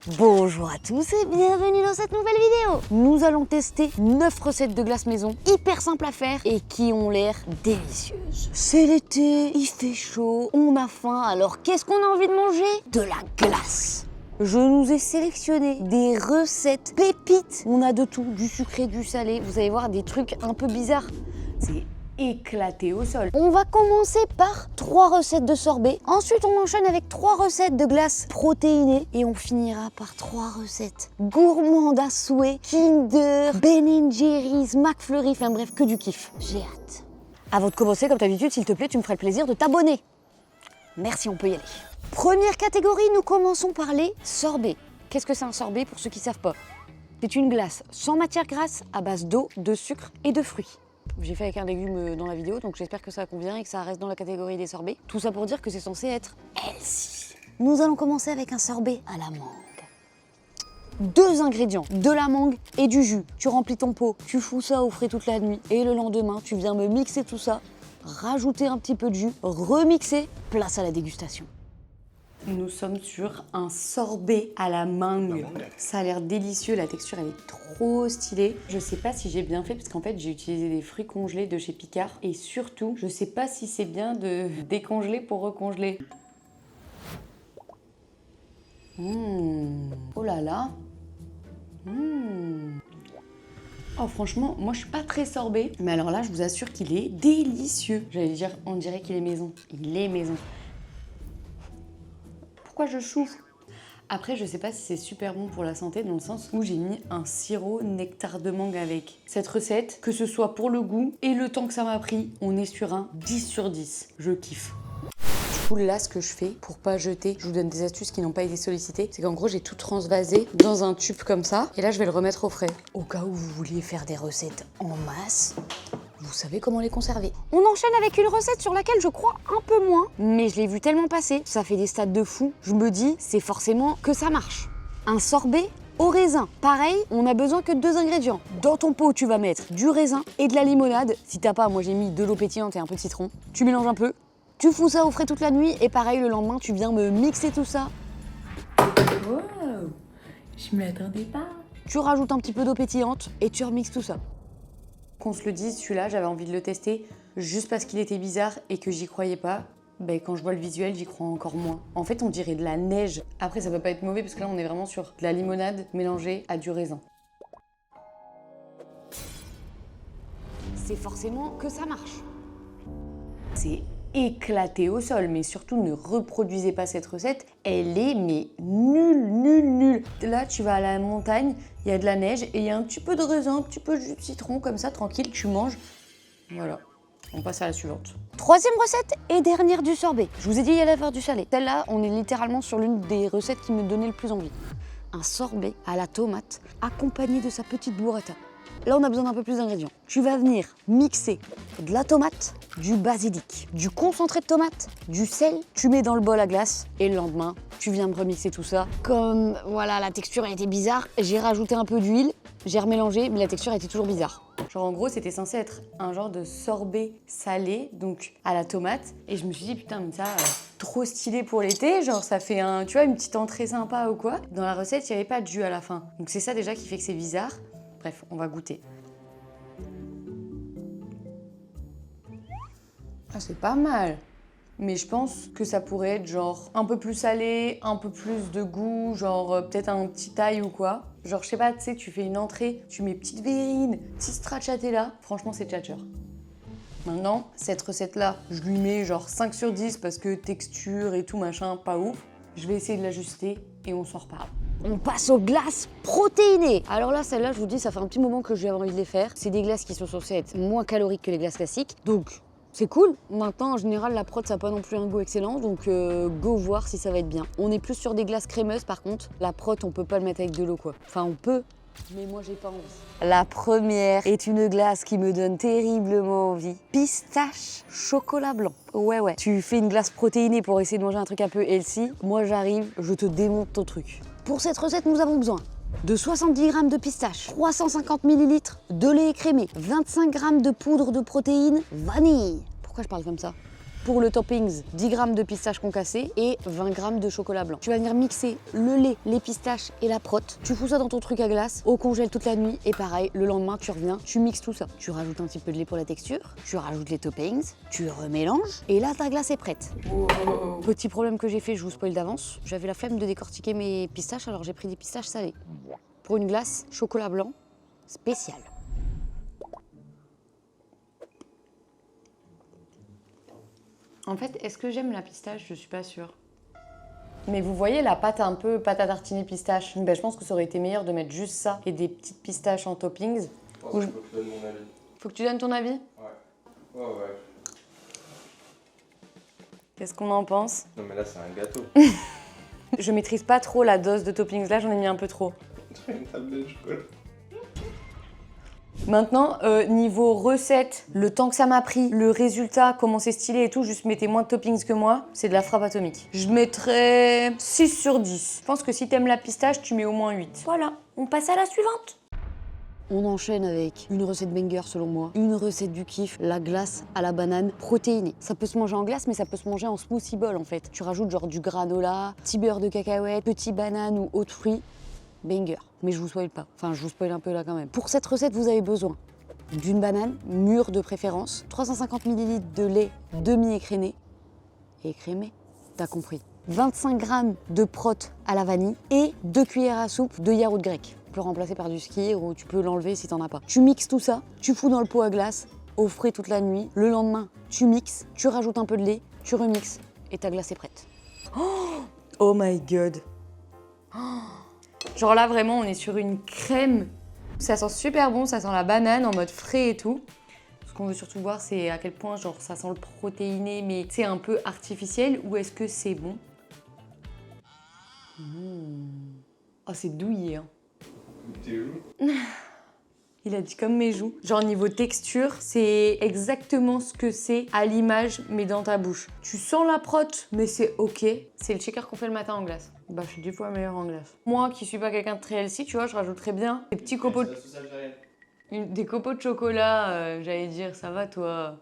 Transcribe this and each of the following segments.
Bonjour à tous et bienvenue dans cette nouvelle vidéo. Nous allons tester 9 recettes de glace maison hyper simples à faire et qui ont l'air délicieuses. C'est l'été, il fait chaud, on a faim, alors qu'est-ce qu'on a envie de manger? De la glace. Je nous ai sélectionné des recettes pépites. On a de tout, du sucré, du salé. Vous allez voir des trucs un peu bizarres. C'est éclaté au sol. On va commencer par 3 recettes de sorbet. Ensuite, on enchaîne avec 3 recettes de glace protéinée. Et on finira par 3 recettes gourmandes à souhait. Kinder, Ben & Jerry's, McFlurry, enfin bref, que du kiff. J'ai hâte. Avant de commencer, comme d'habitude, s'il te plaît, tu me ferais le plaisir de t'abonner. Merci, on peut y aller. Première catégorie, nous commençons par les sorbets. Qu'est-ce que c'est un sorbet pour ceux qui ne savent pas? C'est une glace sans matière grasse à base d'eau, de sucre et de fruits. J'ai fait avec un légume dans la vidéo, donc j'espère que ça convient et que ça reste dans la catégorie des sorbets. Tout ça pour dire que c'est censé être healthy. Nous allons commencer avec un sorbet à la mangue. 2 ingrédients, de la mangue et du jus. Tu remplis ton pot, tu fous ça au frais toute la nuit et le lendemain, tu viens me mixer tout ça, rajouter un petit peu de jus, remixer, place à la dégustation. Nous sommes sur un sorbet à la mangue. Ça a l'air délicieux, la texture elle est trop stylée. Je sais pas si j'ai bien fait parce qu'en fait j'ai utilisé des fruits congelés de chez Picard et surtout je sais pas si c'est bien de décongeler pour recongeler. Oh là là. Oh franchement, moi je suis pas très sorbet, mais alors là je vous assure qu'il est délicieux. J'allais dire, on dirait qu'il est maison. Il est maison. Pourquoi je souffle? Après, je sais pas si c'est super bon pour la santé dans le sens où j'ai mis un sirop nectar de mangue avec. Cette recette, que ce soit pour le goût et le temps que ça m'a pris, on est sur un 10 sur 10. Je kiffe. Du coup, là, ce que je fais pour pas jeter, je vous donne des astuces qui n'ont pas été sollicitées, c'est qu'en gros, j'ai tout transvasé dans un tube comme ça. Et là, je vais le remettre au frais. Au cas où vous vouliez faire des recettes en masse, vous savez comment les conserver. On enchaîne avec une recette sur laquelle je crois un peu moins, mais je l'ai vu tellement passer, ça fait des stats de fou. Je me dis, c'est forcément que ça marche. Un sorbet au raisin. Pareil, on a besoin que de 2 ingrédients. Dans ton pot, tu vas mettre du raisin et de la limonade. Si t'as pas, moi j'ai mis de l'eau pétillante et un peu de citron. Tu mélanges un peu, tu fous ça au frais toute la nuit et pareil, le lendemain, tu viens me mixer tout ça. Wow, je m'y attendais pas. Tu rajoutes un petit peu d'eau pétillante et tu remixes tout ça. Qu'on se le dise, celui-là, j'avais envie de le tester juste parce qu'il était bizarre et que j'y croyais pas. Ben, quand je vois le visuel, j'y crois encore moins. En fait, on dirait de la neige. Après, ça peut pas être mauvais parce que là, on est vraiment sur de la limonade mélangée à du raisin. C'est forcément que ça marche. C'est éclaté au sol, mais surtout ne reproduisez pas cette recette. Elle est mais nulle. Là, tu vas à la montagne, il y a de la neige et il y a un petit peu de raisin, un petit peu de jus de citron, comme ça, tranquille, tu manges. Voilà, on passe à la suivante. 3e recette et dernière du sorbet. Je vous ai dit, il y allait avoir du salé. Celle-là, on est littéralement sur l'une des recettes qui me donnait le plus envie. Un sorbet à la tomate, accompagné de sa petite burrata. Là, on a besoin d'un peu plus d'ingrédients. Tu vas venir mixer de la tomate, du basilic, du concentré de tomate, du sel. Tu mets dans le bol à glace et le lendemain, tu viens me remixer tout ça. Comme, voilà, la texture a été bizarre, j'ai rajouté un peu d'huile, j'ai remélangé, mais la texture était toujours bizarre. Genre, en gros, c'était censé être un genre de sorbet salé, donc à la tomate. Et je me suis dit, putain, mais ça, trop stylé pour l'été. Genre, ça fait tu vois, une petite entrée sympa ou quoi. Dans la recette, il n'y avait pas de jus à la fin. Donc, c'est ça déjà qui fait que c'est bizarre. Bref, on va goûter. Ah, c'est pas mal. Mais je pense que ça pourrait être genre un peu plus salé, un peu plus de goût, genre peut-être un petit ail ou quoi. Genre, je sais pas, tu sais, tu fais une entrée, tu mets petite verrine, petit stracciatella. Franchement, c'est tchatcher. Maintenant, cette recette-là, je lui mets genre 5 sur 10 parce que texture et tout machin, pas ouf. Je vais essayer de l'ajuster et on s'en reparle. On passe aux glaces protéinées. Alors là, celle-là, je vous dis, ça fait un petit moment que j'ai envie de les faire. C'est des glaces qui sont censées être moins caloriques que les glaces classiques. Donc, c'est cool. Maintenant, en général, la prot, ça n'a pas non plus un goût excellent. Donc, go voir si ça va être bien. On est plus sur des glaces crémeuses, par contre. La prot, on peut pas le mettre avec de l'eau, quoi. Enfin, on peut, mais moi, j'ai pas envie. La première est une glace qui me donne terriblement envie. Pistache chocolat blanc. Ouais. Tu fais une glace protéinée pour essayer de manger un truc un peu healthy. Moi, j'arrive, je te démonte ton truc. Pour cette recette, nous avons besoin de 70 g de pistache, 350 ml de lait écrémé, 25 g de poudre de protéines, vanille. Pourquoi je parle comme ça? Pour le toppings, 10 g de pistaches concassées et 20 g de chocolat blanc. Tu vas venir mixer le lait, les pistaches et la prot. Tu fous ça dans ton truc à glace, au congèle toute la nuit et pareil, le lendemain tu reviens, tu mixes tout ça. Tu rajoutes un petit peu de lait pour la texture, tu rajoutes les toppings, tu remélanges et là ta glace est prête. Wow. Petit problème que j'ai fait, je vous spoil d'avance, j'avais la flemme de décortiquer mes pistaches alors j'ai pris des pistaches salées. Pour une glace chocolat blanc spéciale. En fait, est-ce que j'aime la pistache? Je suis pas sûre. Mais vous voyez la pâte un peu pâte à tartiner pistache. Ben, je pense que ça aurait été meilleur de mettre juste ça et des petites pistaches en toppings. Je pense qu'il faut que je donne mon avis. Faut que tu donnes ton avis? Ouais. Ouais. Qu'est-ce qu'on en pense? Non mais là c'est un gâteau. Je maîtrise pas trop la dose de toppings. Là, j'en ai mis un peu trop. Une tablette de chocolat. Maintenant, niveau recette, le temps que ça m'a pris, le résultat, comment c'est stylé et tout, juste mettez moins de toppings que moi, c'est de la frappe atomique. Je mettrais 6 sur 10. Je pense que si t'aimes la pistache, tu mets au moins 8. Voilà, on passe à la suivante. On enchaîne avec une recette banger selon moi, une recette du kiff, la glace à la banane protéinée. Ça peut se manger en glace, mais ça peut se manger en smoothie bowl en fait. Tu rajoutes genre du granola, petit beurre de cacahuète, petit banane ou autre fruit. Banger. Mais je vous spoil pas. Enfin, je vous spoil un peu là quand même. Pour cette recette, vous avez besoin d'une banane, mûre de préférence, 350 ml de lait demi-écrémé. Écrémé, t'as compris. 25 g de prot à la vanille et 2 cuillères à soupe de yaourt grec. Tu peux remplacer par du skyr ou tu peux l'enlever si t'en as pas. Tu mixes tout ça, tu fous dans le pot à glace, au frais toute la nuit. Le lendemain, tu mixes, tu rajoutes un peu de lait, tu remixes et ta glace est prête. Oh my god. Genre là, vraiment, on est sur une crème. Ça sent super bon, ça sent la banane en mode frais et tout. Ce qu'on veut surtout voir, c'est à quel point genre ça sent le protéiné, mais c'est un peu artificiel, ou est-ce que c'est bon? Oh, c'est douillé, hein. Tes joues. Il a dit comme mes joues. Genre niveau texture, c'est exactement ce que c'est à l'image, mais dans ta bouche. Tu sens la prot, mais c'est ok. C'est le shaker qu'on fait le matin en glace. Bah, je suis 10 fois meilleure en glace. Moi, qui suis pas quelqu'un de très healthy, tu vois, je rajouterais bien des petits copeaux de... Des copeaux de chocolat, j'allais dire, ça va toi?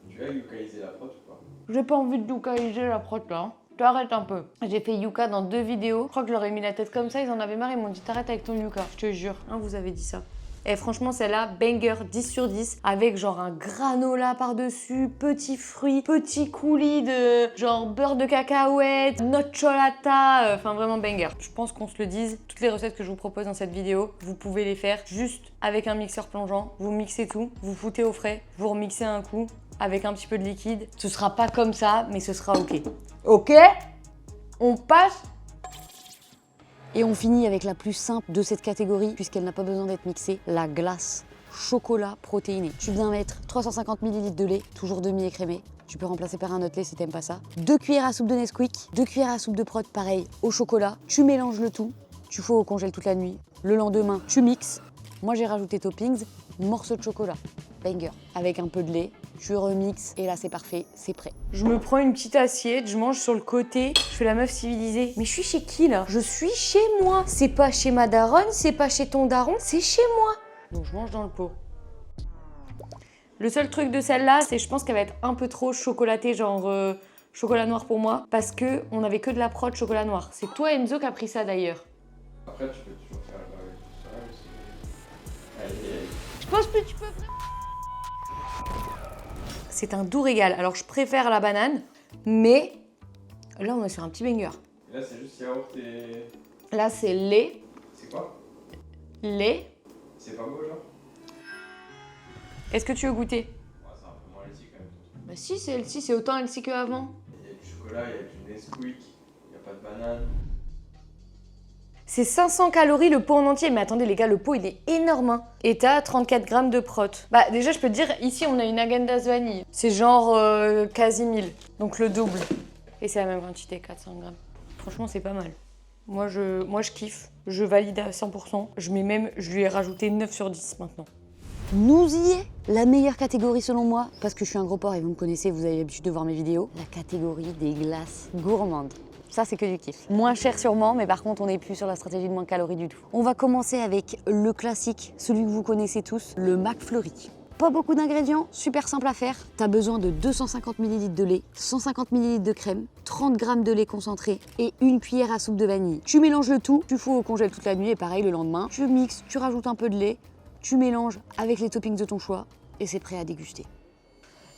Tu vas yucaiser la prot ou pas? J'ai pas envie de yucaiser la prot là. T'arrêtes un peu. J'ai fait yuca dans 2 vidéos. Je crois que je leur ai mis la tête comme ça, ils en avaient marre, ils m'ont dit t'arrêtes avec ton yuca. Je te jure, hein, vous avez dit ça. Et franchement, celle-là, banger, 10 sur 10, avec genre un granola par-dessus, petits fruits, petits coulis de genre beurre de cacahuète, nocciolata, enfin vraiment banger. Je pense qu'on se le dise, toutes les recettes que je vous propose dans cette vidéo, vous pouvez les faire juste avec un mixeur plongeant. Vous mixez tout, vous foutez au frais, vous remixez un coup avec un petit peu de liquide. Ce sera pas comme ça, mais ce sera ok. Ok? On passe. Et on finit avec la plus simple de cette catégorie, puisqu'elle n'a pas besoin d'être mixée, la glace chocolat protéiné. Tu viens mettre 350 ml de lait, toujours demi-écrémé. Tu peux remplacer par un autre lait si t'aimes pas ça. 2 cuillères à soupe de Nesquik, 2 cuillères à soupe de prot, pareil, au chocolat. Tu mélanges le tout, tu fous au congèle toute la nuit. Le lendemain, tu mixes. Moi, j'ai rajouté toppings, morceaux de chocolat, banger, avec un peu de lait. Tu remixes et là c'est parfait, c'est prêt. Je me prends une petite assiette, je mange sur le côté, je fais la meuf civilisée. Mais je suis chez qui là? Je suis chez moi. C'est pas chez ma daronne, c'est pas chez ton daron, c'est chez moi. Donc je mange dans le pot. Le seul truc de celle-là, c'est je pense qu'elle va être un peu trop chocolatée, genre chocolat noir pour moi, parce que on avait que de la prod chocolat noir. C'est toi Enzo qui a pris ça d'ailleurs. Après tu peux toujours faire la barre et tout ça aussi. Allez. Je pense que tu peux. C'est un doux régal. Alors je préfère la banane, mais là on est sur un petit banger. Et là c'est juste yaourt et... Là c'est lait. C'est quoi? Lait. C'est pas beau genre? Est-ce que tu veux goûter? Ouais, c'est un peu moins healthy quand même. Bah si, c'est autant healthy qu'avant. Il y a du chocolat, il y a du Nesquik, il n'y a pas de banane. C'est 500 calories le pot en entier. Mais attendez les gars, le pot il est énorme. Hein. Et t'as 34 grammes de prot. Bah déjà je peux te dire, ici on a une Häagen-Dazs vanille. C'est genre quasi 1000. Donc le double. Et c'est la même quantité, 400 grammes. Franchement c'est pas mal. Moi je kiffe. Je valide à 100%. Je lui ai rajouté 9 sur 10 maintenant. Nous y est la meilleure catégorie selon moi, parce que je suis un gros porc et vous me connaissez, vous avez l'habitude de voir mes vidéos. La catégorie des glaces gourmandes. Ça, c'est que du kiff. Moins cher sûrement, mais par contre, on n'est plus sur la stratégie de moins de calories du tout. On va commencer avec le classique, celui que vous connaissez tous, le McFlurry. Pas beaucoup d'ingrédients, super simple à faire. T'as besoin de 250 ml de lait, 150 ml de crème, 30 g de lait concentré et une cuillère à soupe de vanille. Tu mélanges le tout, tu fous au congèle toute la nuit et pareil le lendemain. Tu mixes, tu rajoutes un peu de lait, tu mélanges avec les toppings de ton choix et c'est prêt à déguster.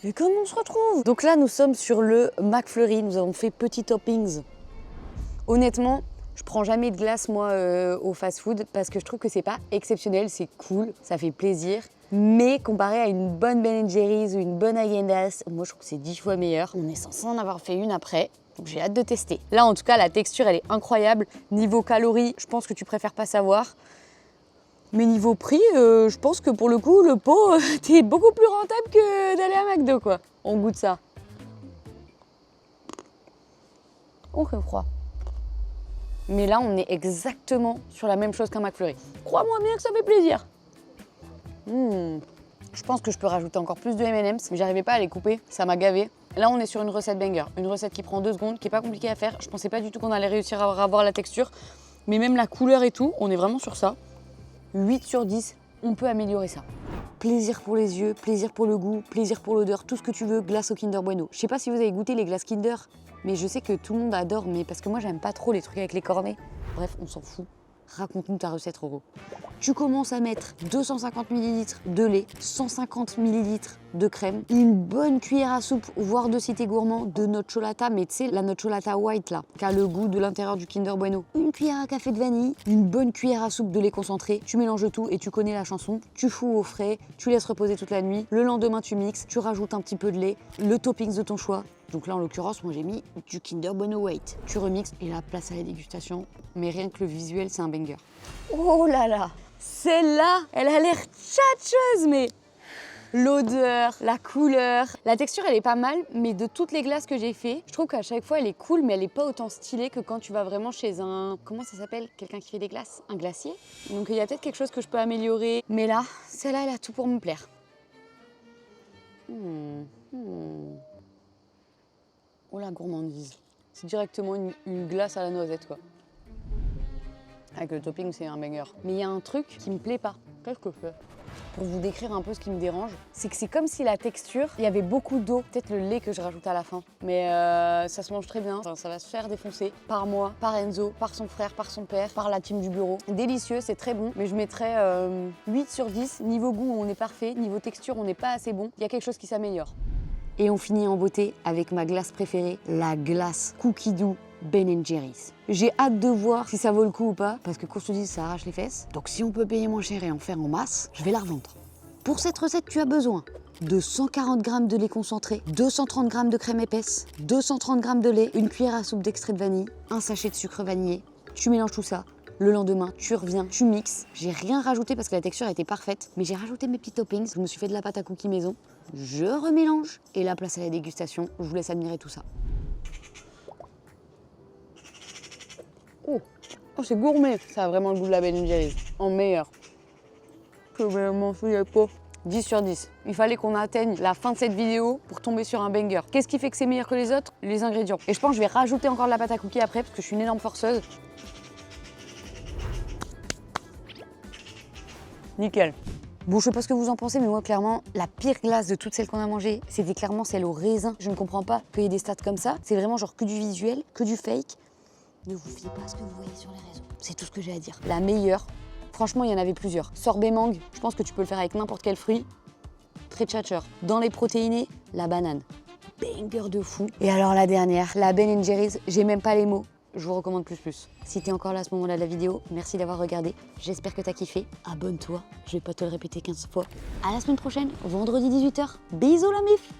Et comme on se retrouve? Donc là, nous sommes sur le McFlurry. Nous avons fait petits toppings. Honnêtement, je prends jamais de glace, moi, au fast-food parce que je trouve que c'est pas exceptionnel. C'est cool, ça fait plaisir. Mais comparé à une bonne Ben & Jerry's ou une bonne Häagen-Dazs, moi, je trouve que c'est 10 fois meilleur. On est censé en avoir fait une après. Donc j'ai hâte de tester. Là, en tout cas, la texture, elle est incroyable. Niveau calories, je pense que tu préfères pas savoir. Mais niveau prix, je pense que pour le coup, le pot, t'es beaucoup plus rentable que d'aller à McDo, quoi. On goûte ça. Oh, c'est froid. Mais là, on est exactement sur la même chose qu'un McFlurry. Crois-moi bien que ça fait plaisir. Je pense que je peux rajouter encore plus de M&M's, mais j'arrivais pas à les couper, ça m'a gavé. Là, on est sur une recette banger, une recette qui prend 2 secondes, qui est pas compliquée à faire. Je pensais pas du tout qu'on allait réussir à avoir la texture, mais même la couleur et tout, on est vraiment sur ça. 8 sur 10, on peut améliorer ça. Plaisir pour les yeux, plaisir pour le goût, plaisir pour l'odeur, tout ce que tu veux, glace au Kinder Bueno. Je sais pas si vous avez goûté les glaces Kinder, mais je sais que tout le monde adore, mais parce que moi j'aime pas trop les trucs avec les cornets. Bref, on s'en fout. Raconte-nous ta recette, Roro. Tu commences à mettre 250 ml de lait, 150 ml de crème, une bonne cuillère à soupe, voire deux si t'es gourmand, de nocciolata, mais tu sais, la nocciolata white là, qui a le goût de l'intérieur du Kinder Bueno. Une cuillère à café de vanille, une bonne cuillère à soupe de lait concentré. Tu mélanges tout et tu connais la chanson. Tu fous au frais, tu laisses reposer toute la nuit. Le lendemain, tu mixes, tu rajoutes un petit peu de lait, le topping de ton choix. Donc là, en l'occurrence, moi j'ai mis du Kinder Bueno White. Tu remixes et la place à la dégustation. Mais rien que le visuel, c'est un banger. Oh là là, celle-là, elle a l'air tchatcheuse, mais l'odeur, la couleur, la texture, elle est pas mal. Mais de toutes les glaces que j'ai fait, je trouve qu'à chaque fois, elle est cool, mais elle est pas autant stylée que quand tu vas vraiment chez un... Comment ça s'appelle? Quelqu'un qui fait des glaces? Un glacier? Donc il y a peut-être quelque chose que je peux améliorer. Mais là, celle-là, elle a tout pour me plaire. Oh la gourmandise. C'est directement une glace à la noisette, quoi. Avec le topping, c'est un banger. Mais il y a un truc qui me plaît pas. Qu'est-ce que je fais? Pour vous décrire un peu ce qui me dérange, c'est que c'est comme si la texture, il y avait beaucoup d'eau. Peut-être le lait que je rajoute à la fin. Mais ça se mange très bien. Enfin, ça va se faire défoncer par moi, par Enzo, par son frère, par son père, par la team du bureau. Délicieux, c'est très bon. Mais je mettrais 8 sur 10. Niveau goût, on est parfait. Niveau texture, on n'est pas assez bon. Il y a quelque chose qui s'améliore. Et on finit en beauté avec ma glace préférée, la glace Cookie Doux Ben & Jerry's. J'ai hâte de voir si ça vaut le coup ou pas, parce que qu'on se dise, ça arrache les fesses. Donc si on peut payer moins cher et en faire en masse, je vais la revendre. Pour cette recette, tu as besoin de 140 g de lait concentré, 230 g de crème épaisse, 230 g de lait, une cuillère à soupe d'extrait de vanille, un sachet de sucre vanillé. Tu mélanges tout ça. Le lendemain, tu reviens, tu mixes. J'ai rien rajouté parce que la texture était parfaite, mais j'ai rajouté mes petits toppings. Je me suis fait de la pâte à cookies maison. Je remélange et la place à la dégustation. Je vous laisse admirer tout ça. Oh, c'est gourmet. Ça a vraiment le goût de la Ben & Jerry's. En meilleur. Que je m'en souviens pas. 10 sur 10. Il fallait qu'on atteigne la fin de cette vidéo pour tomber sur un banger. Qu'est-ce qui fait que c'est meilleur que les autres? Les ingrédients. Et je pense que je vais rajouter encore de la pâte à cookies après parce que je suis une énorme forceuse. Nickel. Bon, je sais pas ce que vous en pensez, mais moi, clairement, la pire glace de toutes celles qu'on a mangées, c'était clairement celle au raisin. Je ne comprends pas qu'il y ait des stats comme ça. C'est vraiment genre que du visuel, que du fake. Ne vous fiez pas à ce que vous voyez sur les réseaux. C'est tout ce que j'ai à dire. La meilleure, franchement, il y en avait plusieurs. Sorbet mangue, je pense que tu peux le faire avec n'importe quel fruit. Très tchatcher. Dans les protéinés, la banane. Banger de fou. Et alors la dernière, la Ben & Jerry's, j'ai même pas les mots. Je vous recommande plus. Si t'es encore là à ce moment-là de la vidéo, merci d'avoir regardé. J'espère que t'as kiffé. Abonne-toi, je vais pas te le répéter 15 fois. À la semaine prochaine, vendredi 18h. Bisous la mif!